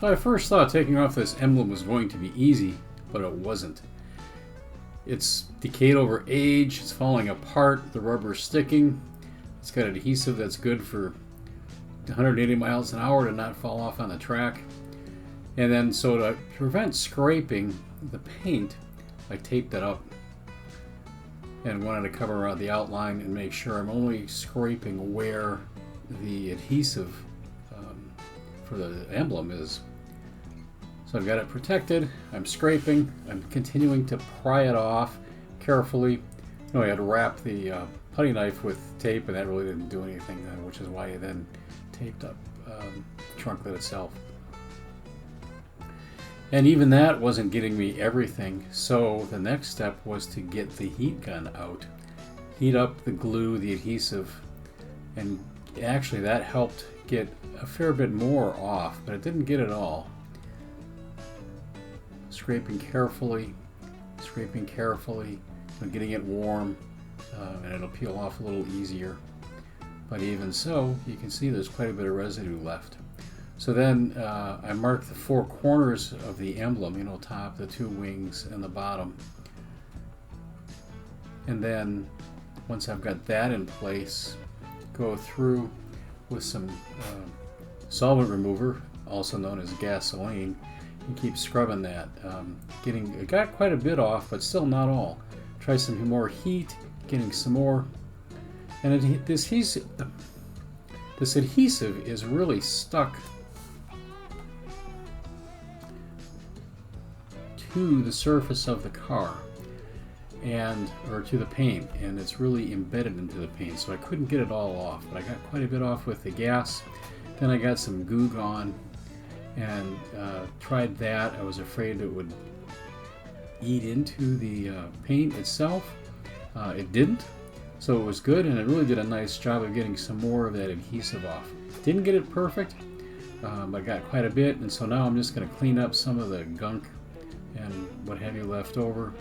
So I first thought taking off this emblem was going to be easy, but it wasn't. It's decayed over age, it's falling apart, the rubber's sticking, it's got adhesive that's good for 180 miles an hour to not fall off on the track. And then so to prevent scraping the paint, I taped it up and wanted to cover around the outline and make sure I'm only scraping where the adhesive for the emblem is. So I've got it protected, I'm scraping, I'm continuing to pry it off carefully. I had to wrap the putty knife with tape, and that really didn't do anything, which is why I then taped up the trunk lid itself. And even that wasn't getting me everything, so the next step was to get the heat gun out, heat up the glue, the adhesive, and actually that helped get a fair bit more off, but it didn't get it all. Scraping carefully, and getting it warm, and it'll peel off a little easier. But even so, you can see there's quite a bit of residue left. So then I marked the four corners of the emblem, top, the two wings, and the bottom. And then once I've got that in place, go through with some solvent remover, also known as gasoline, and keep scrubbing that. It got quite a bit off, but still not all. Try some more heat, getting some more. And this adhesive is really stuck to the surface of the car or to the paint, and it's really embedded into the paint, so I couldn't get it all off, but I got quite a bit off with the gas. Then I got some Goo Gone and tried that. I was afraid it would eat into the paint itself. It didn't, so it was good, and it really did a nice job of getting some more of that adhesive off. Didn't get it perfect, but I got quite a bit, and so now I'm just going to clean up some of the gunk and what have you left over,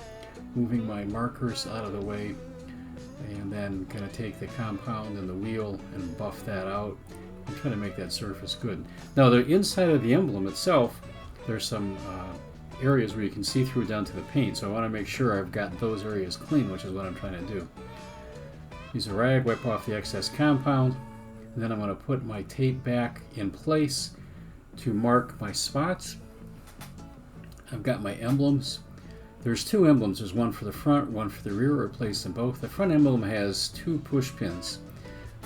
moving my markers out of the way, and then going to take the compound and the wheel and buff that out and try to make that surface good. Now the inside of the emblem itself, there's some areas where you can see through down to the paint, so I want to make sure I've got those areas clean, which is what I'm trying to do. Use a rag, wipe off the excess compound, and then I'm going to put my tape back in place to mark my spots. I've got my emblems. There's two emblems. There's one for the front, one for the rear. Replace them both. The front emblem has two push pins.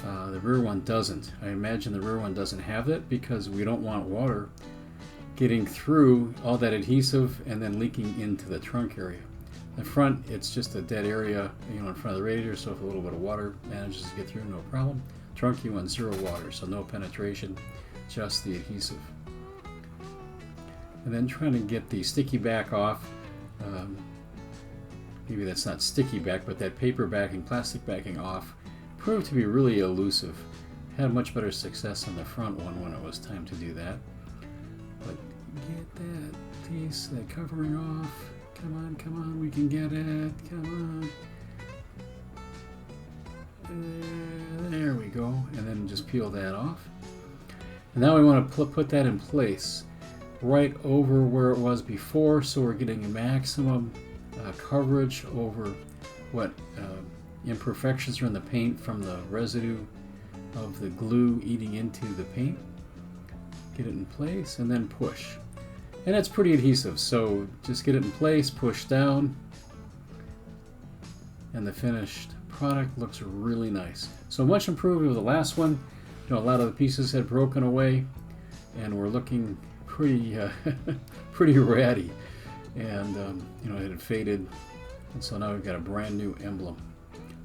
The rear one doesn't. I imagine the rear one doesn't have that because we don't want water getting through all that adhesive and then leaking into the trunk area. The front, it's just a dead area, in front of the radiator, so if a little bit of water manages to get through, no problem. Trunk, you want zero water, so no penetration, just the adhesive. And then trying to get the sticky back off. Maybe that's not sticky back, but that paper backing, plastic backing off proved to be really elusive. Had much better success on the front one when it was time to do that. But get that piece, that covering off. Come on, we can get it. Come on. There we go. And then just peel that off. And now we want to put that in place right over where it was before, so we're getting a maximum coverage over what imperfections are in the paint from the residue of the glue eating into the paint. Get it in place and then push. And it's pretty adhesive, so just get it in place, push down, and the finished product looks really nice. So much improved over the last one. A lot of the pieces had broken away and were looking pretty pretty ratty, and it had faded, and so now we've got a brand new emblem.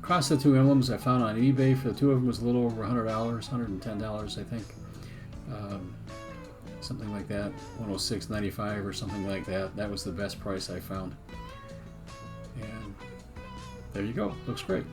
Cost of the two emblems I found on eBay for the two of them was a little over $100, $110 I think, something like that, $106.95 or something like that. That was the best price I found, and there you go. Looks great.